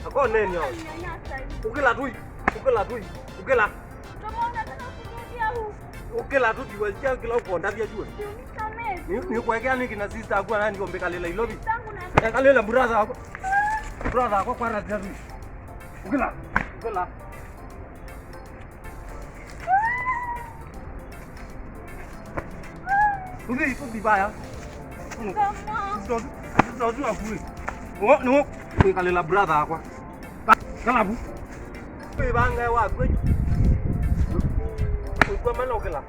Ako neni hao? Ukila tu. Ukila. Ukila tu diwajia kila uko ndavya jua. Ni kuwekea niki na sister akuwa nani ngombe kalela ilobi. Kalela brother wako. Brother wako kwa rada tu. Ukila. Uzi ipo bibaya. Ndio akui. Ngo kalela brother wako. Kalabu. Banga wa kwe. Kwa maana ukila.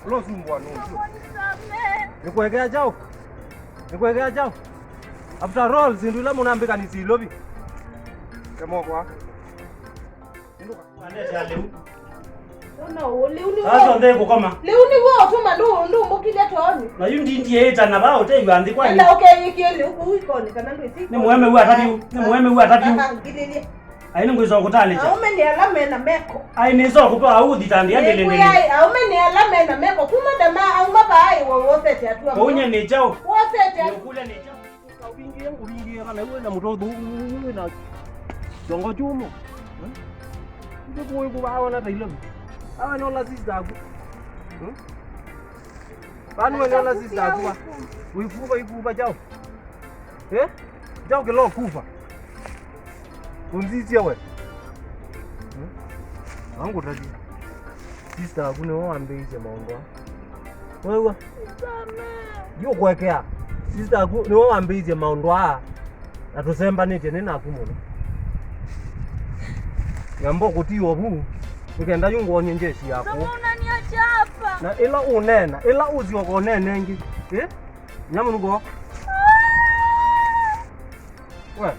Lo sumbua no. Nikuwekea jao. After all, zindula munambika nisilobi. Kemo kwa. Nduka. Anesha leo. Sasa ndeko kama. Leo ni wo tuma ndo mbokile toni. Na yundi ndiye eta na bao te yandi kwa. Ela okay yikele uikoni kana ndo isi. Ni muheme huwa atatu. Aina ngwizo kutale cha. Aume ni alame na meko. Aina zo kutoa audi tandi yandele ndele. Aume ni alame na meko kuma dama au mabai wote tatua. Konye ni chao. Wote tatua. Kule ni chao. Uringie kana wewe na mtoto wewe na jongo chumo. Ndio kwa kubawa na tailo. Awa no la sister aku. Panu no la sister aku. Uifuba jao. Jao kilo kufa. Kunzisia wewe. Wangu tadi. Sister aku ne waambie maongo. Wewe. Yo kwekea. Sister aku ne waambie maondo atusemba nete nena akumuno. Ngambo kutiwa bu. Ukenda yungu onyenjeshi yako. Kama unaniacha hapa. Na ila uziwa kwa nenengi. Nyamu nugo. Wewe.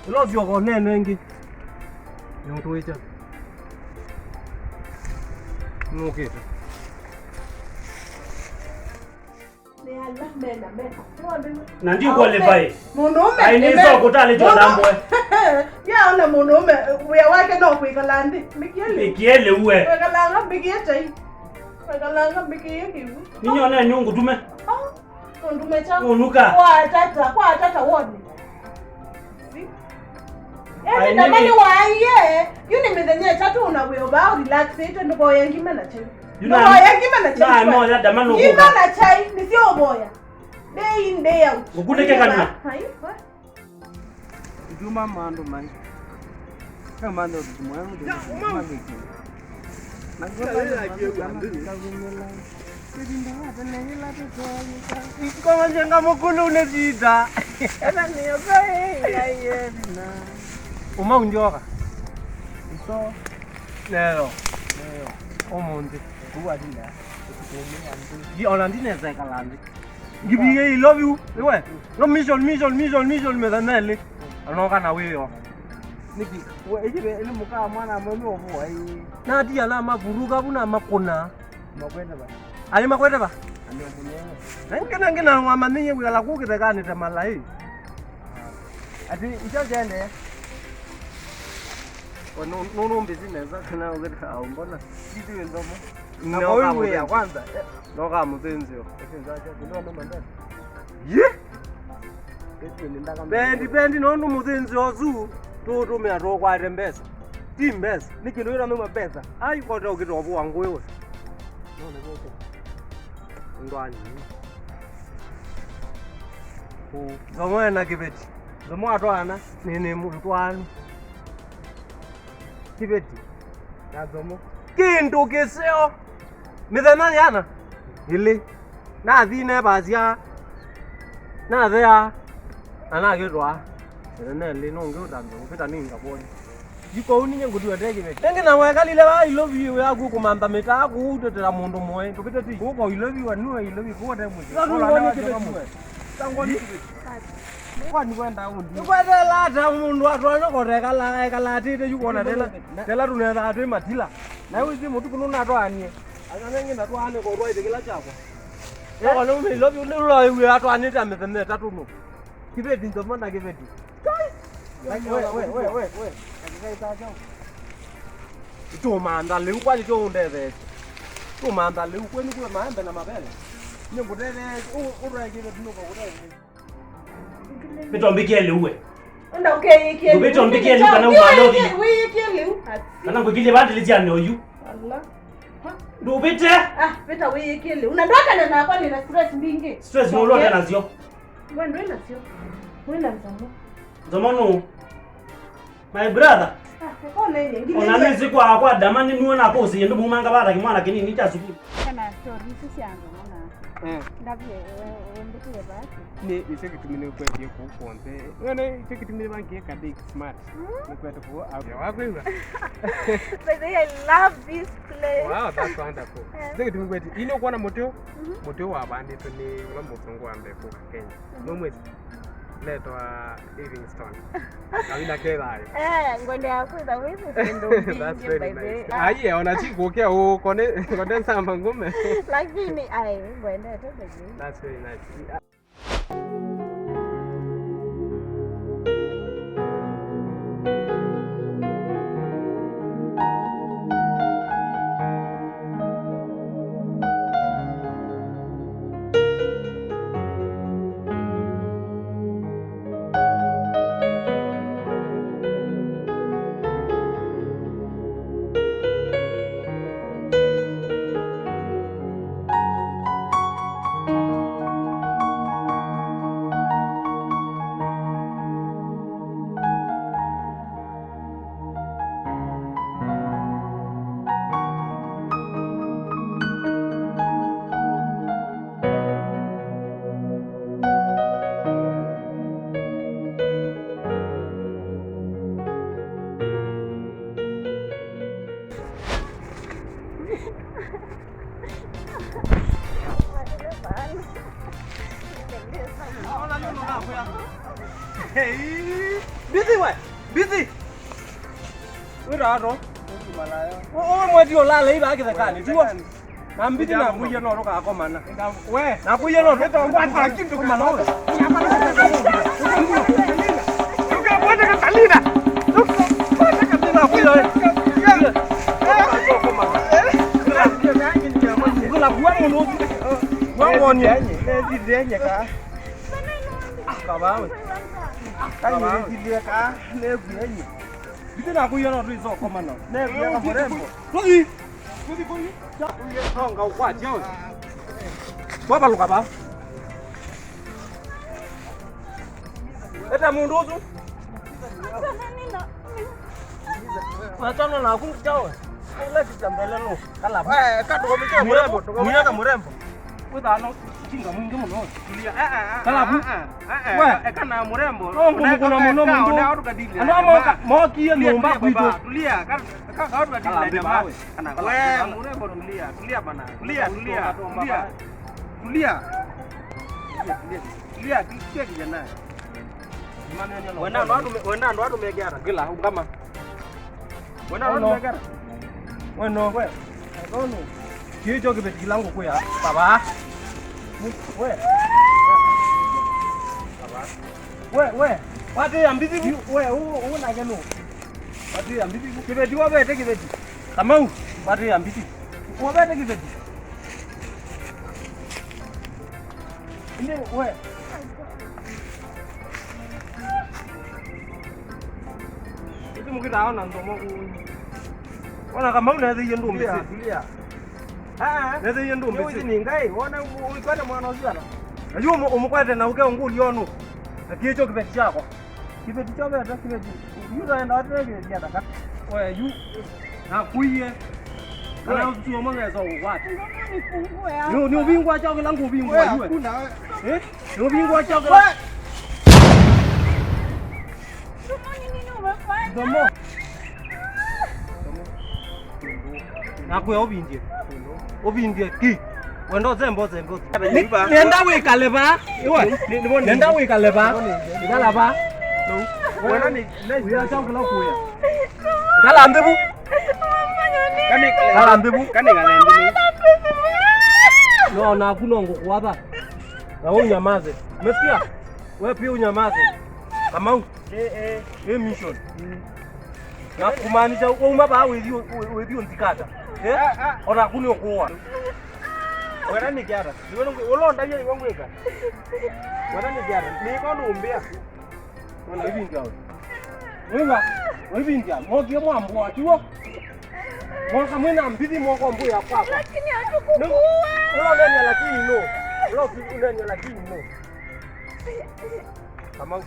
Ila uziwa kwa nenengi. Nyoto icha. Nuke. Na ndio kwa lebai. Munume. Ainizo kutale jodambo. Ya ona munume uya wake no kuikalandi. Mikiele uwe. Kuikalanga bigiete. Kuikalanga bigiete. Ninyona nyungu tume. Ndume cha. Unuka. Kwa tata woni. Yaani damani waye. Yuni medenye tatu unawe ba relax ito ndo yengime na chai. Na moja damani uko. Yima na chai ni sio boya. Day in day out. Ukuteke kana. Juma mando mai. Kama ndo tumwangu ndio tumwangu. Na kama jenga mukulu unezida. Ena niyo sai ya yena. Uma unjoka. So Leo. Omonde. kuwa dina. Di onandine zekalandi. Ngibige I love you. Ewe. No mission medanele. Anoka na wewe. Niki, wewe ile muka mwana mwemi ovu ai. Na dia na mavuruga buna makona. Makwenda ba. Ali makwenda ba. Ani obunye. Nangena ngama ninye kugala kukitekane tamala hii. Ati ichojene. No business kana uketa au mbona Kitu ndomo. na wewe ya kwanza. Noka muzenzio. Sasa ndio ndo mandani. Ye? Eti ndaka. Bendi no muzenzio zu. Toto me atokwa rembesa. Timbesa. Nikinoira no mapesa. Ai kota ukitobo wangu wewe. No ngoto. Ndwani. Zomo na kibeti. Zomo atwana nini mutwani. Kibeti. Na zomo. Kindu kiseo. Mithana yana. Ili. Na thine bazia. Na thea. Ana gitwa. Nene lino ngeudanzo kupita ninga boni. Yiko uninye ngudwa ndege beti. Nenge na wekalile ba I love you yaku kumamba meta aku utetera mundu moe. Tupite ti. Uko I love you anu I love you kwa demu. Ngoni kibeti. Tangoni kibeti. Kwani kwenda undi. Kwetela ata mundu atwana koteka la ekalatite yukona tela tunetha atwe matila. Na uzi mutu kununa atwanie. Ananenge natwane ko rwaite kila chako. Yako no me love you lo we atwane ta methene tatu no. Kibeti ndo mbona kibeti? Wewe. Ito manda leo kwa ito ndeve. Tu manda leo kwani kwa maembe na mabele. Ni ngudele ura kibeti nuko ngudele. Beto mbikie lewe. Unda ukeyikie. Beto mbikie lewe kana umalo di. Wiyikie lewe. Kana ngukile bandi litia no you. Allah. Ndo bete. Beta wiyikie lewe. Unandoka na nakwa nina stress mingi. Stress no lote nazio. Wewe ndio nasio. Wenda mzamo. Zamanu. My brother. Kona ile ngine. Onanezi kwa damani nuona hapo usiyendo mumanga bara kimwana kinini cha sukuru. Kana story sisi yangu naona. Ndabye ndikile basi. Ni sekitumine kwetie ku konte. Ngene sekitumine banki ka big smart. Ni kwetu ku wako hiyo. But I love this place. Wow, that's wonderful. Sekitumine kwetie ino kuona moto wa bandi to ni ula musungu ambe ku Kenya. Nomwe letwa Livingstone. Kawina kerai. Ngwende yako za wizi ndo That's very nice. Aye, onachikokea ukone kondensa mangume. Lakini ngwende tobeje. That's very nice. Hey, busy what? Busy. Wewe ndo. Wewe mwezi olala hivi akizekani. Tuo. Na mbiti na kuye no roka akomana. We, na kuye no roka ngwata kintu komana. Tuka bwana katalina. Tuka bwana katalina kuye. Ngula buwa muno. Wangoni. Ndizenye ka. Kabawe. Kani ndiye ka nebuyenye. Bitena kuyona tuizo komana. Nebuye ka murembo. Tozi. Kudi. Uye tonga ukwati yao. Baba lukaba. Eta munduzu. Watano na kunjawe. Ile kitambele no. Kala. Kado komike murembo. Muyaka murembo. Witano kinga mwingi muno. Tulia. Kalabu. We, kana murembo. Kuna muno mundo. Ana mokie nyumba kwitu. Tulia. Kaka watu kadili jamaa. Kana we murembo tulia. Tulia bana. Tulia. Tulia kicheki kijana. Wenda ndo watu megera gila kama. Wenda ndo megera. Weno we. Ngono. Kicho kibeti kilangu kuya. Baba. We. Wate ambizi we una geno. Wate ambizi kibeti wabete kibeti. Kamau, wate ambizi. Wabete kibeti. Inde we. Itu mungkin tahu nantomo ku. Wana Kamau naweza yendo mbisi. Tulia. Naweza yendo mbisi. Wewe ni ngai, wana ulikwenda mwana usiana. Najua umukwete na uke nguli yono. Akicho kibeti chako. Kibeti chako hata kibeti. Yuda enda watu wege dia daka. Wewe yu na kuiye. Kana usiwa manga za uwati. Nifungue hapo. Ni ubingwa chako langu ubingwa yue. Ni ubingwa chako. Nini umefanya? Domo. Nakuya obindie. Obindie ki. Wendo zembo. Nenda wikale ba. Iwe. Nenda wikale ba. Ngala ba. No. Wena ni uya chako la kuya. Ngala ambebu. Ngala ambebu. Kani ngale No na kunongo kwa ba. Na wewe nyamaze. Umesikia? Wewe pia unyamaze. Kamau. Mission. Na kumaanisha umaba wewe ntikata. Ona kuni okuwa. Wera ni kiara. Ulonda yeye ngweka. Wera ni kiara. Ni ko numbia. Ona ibinga. Wewe ibinga. Mogie mwambo akiwo. Mwaka mwena mbidi mwako mbu ya kwako. Lakini hatukukuwa. Ulonda lakini no. Ulonda lakini no. Kamau.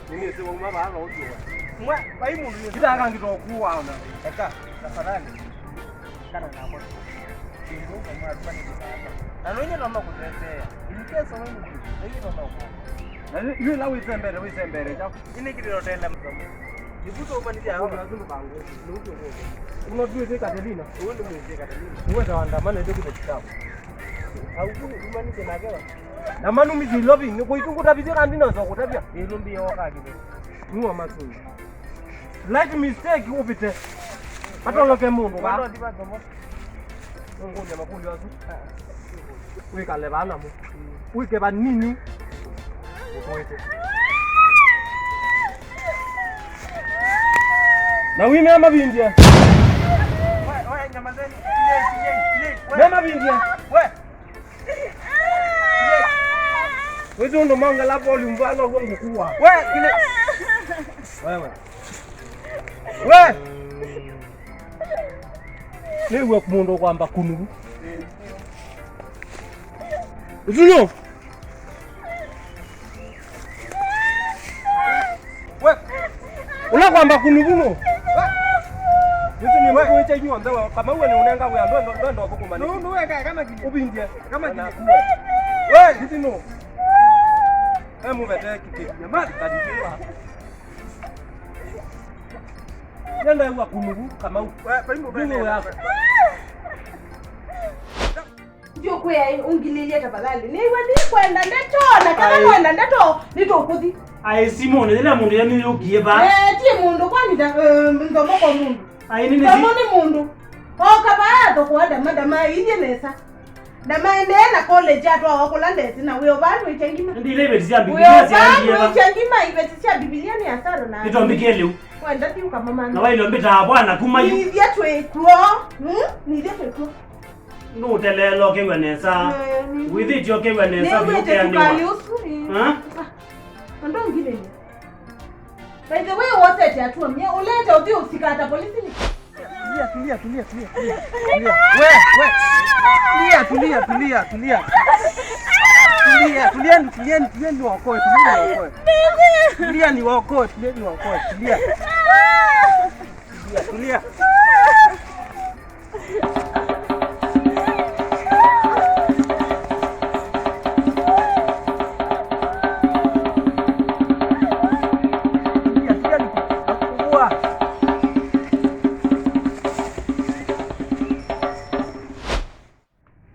Mimi sio umaba hapa ukiwa. Mwa baimu ndio Kitaka ngitokuwa ona. eka. Tafadhali. Kana na hapo. Ndio kama atani sana. Na nonye naomba kutetea. In case wewe ni ndio naomba kutetea. Na yule la wizembere chako. Ini kitu tenda msomo. Nibuto upaniti hapo lazima bango. Nuko huko. Unajua hizo Catalina. Wewe ndio mzee Catalina. Wewe utaandamana ndio kwa kitabu. Au kumanike nagewa. Na manu mizi lobi ni kuitunguta bizi kandi na zokutabia. Ilumbi yoka kibe. Nuwa masuni. Like mistake upite. Hata loke mundu Bado ba. diba gomo. Ngoja makundi wasu. Wika lebana mu. Wike ba nini? Ukoite. Na wime ama bindia. Wewe nyamazeni. Ile. Mema bindia. Wewe. Wewe ndo manga la volume valo kwa kuwa. Wewe kile. Wewe. Wewe. Niwe kumundo kwamba kunu. Uzuno. Wewe. Una kwamba kunu buno. Yuko ni wewe wewe nyua ndewa kama wewe unenga wewe ndo kukumani. Ndio wewe kama kile. Ubindie Kama kile. Wewe hizi no. Emu vete kiti. Nyamadi kadikira. Yenda yuwa kunu kama Wewe paimu buno yako. Ndio kwa ungililia tafadhali. Ni wewe ni kwenda ndatona kama kwenda ndato nitokuthi. Ai Simone ile mundu ya mimi ukiye ba. Tie mundu kwani ndomo kwa mundu. Ai nini Kama ni mundu. Okaba to kwa dama inde nesa. Dama ende na college ato akulande sina wewe bado ichangima. ndi ile beti ya Wewe Biblia ya bado ndiye ba. ichangima ibetisha Biblia ni asaro na. Nitombike leo. Kwenda tiu kama mama. Na wewe lombita bwana kuma yu. Ni dia twekwo. Ni dia twekwo. No telelo ke wenesa. With it yo ke wenesa Ni yuke wewe andiwa. tukaliusu. Ha? Ndo ngine ni. By the way, wote tiatua mie ulete udi usikata polisi ni. Tulia. Wewe. Tulia. Tulia ni waokoe. Tulia ni waokoe. Tulia.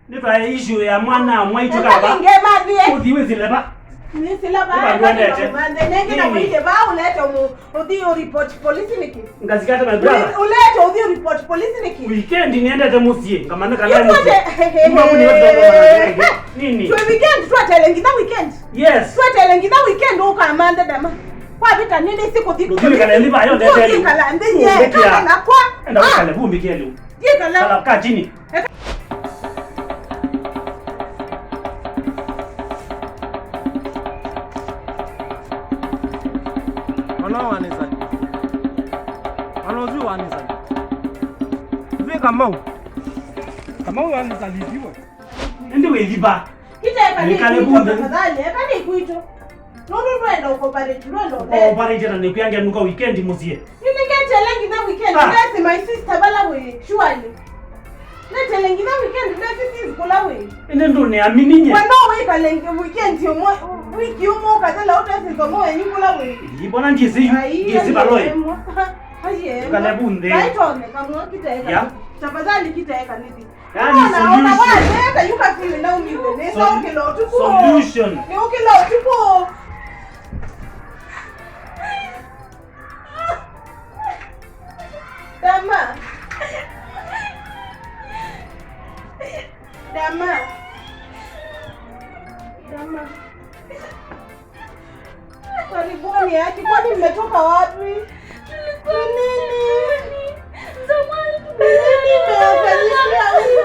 Nipa issue ya mwana mwaito Kaba kaba. ngema bie. Udiwe zileba. Ni sila ba. Nipa ndwendete. Mande nenge na mwite ba ulete udi report polisi niki. Ngazikata my brother. Ulete udi report polisi niki. Weekend nienda te musie ngamana kana Ikote. musie. Mbabu ni watu nini? Twe weekend twatelengina weekend. Yes. Twatelengina weekend ukamande dama. Kwa vita nini siku dhiku. Ndio kana liba yo ndete leo. Kala ndenye kala na kwa. Enda kale bumbi kele. Ye kala. Kala ka chini. Wanizali. Vile Kamau wanizaliwa. Ndi we liba. Kita Ni kale kuito bunde. tafadhali, ni kuito. Nono twenda ukoparate twenda. Ko parite na nikuyange nuka weekend musie. Ningete na weekend, that's my sister bala we, surely. Nete na weekend, that's sis kula we. Ende ndo ne amininye. Wano we kalenge weekend yo mo wiki yo mo katela otese so mo enyi kula we. Ibona ngisi ngisi baloye. Aye. Kale bunde. Kaitone kamwa kiteka. Ya. Tafadhali kiteka nipi. Yani Ona solution. wale you can feel now niwe. Ne so kilo tuko. Solution. Ni ukilo tuko. Dama. Dama. Karibuni yake. Kwani mmetoka wapi? Nini? Zamani Nini mmefanyia huyu?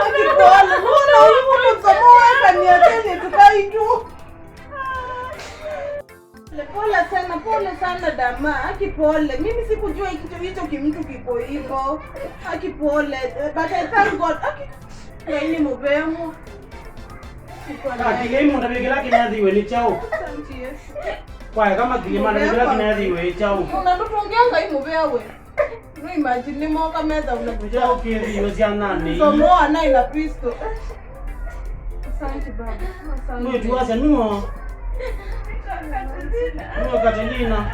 Akipole. Mbona huyu mtomoa kaniateni tukai tu? Pole sana dama. Akipole. Mimi sikujua hicho kimtu kiko hivyo. Akipole. But I thank God. Nini mubemo? Kile imo ndabegela kinadhiwe ni chao. Kwa kama kilima ndabegela kinadhiwe chao. Unatongea hii mubewe. No imagine mo kama za unakuja. Chao kiadhiwe sia nani. So mo na ina Kristo. Asante baba. Asante. Mwe tuacha nuo. Nuo Katalina.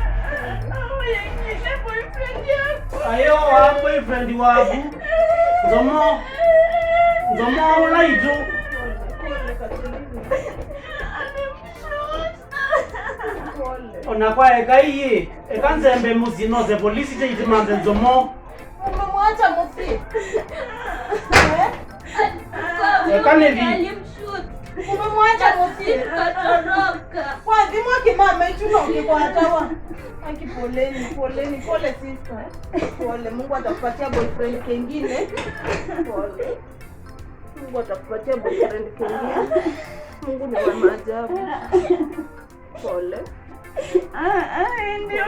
Ayo wa boyfriend wako. Zomo ulaitu. Ona kwa ekai ekanzembe musino ze polisi teiti manze zomo. Umemwacha musi. Ekanevi. Umemwacha musi. Kwa dhimo kimama ichuka ukikwatawa. Pole sister. Pole, Mungu atakupatia boyfriend kingine. Pole. Mungu atakupatia boyfriend kingine. Mungu ni wa maajabu. Pole. Ndio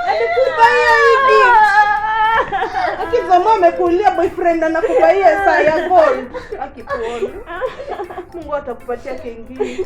alikubaia hivi. Akizama amekulia boyfriend anakubaia saa ya gold. Akipole. Mungu atakupatia kingine.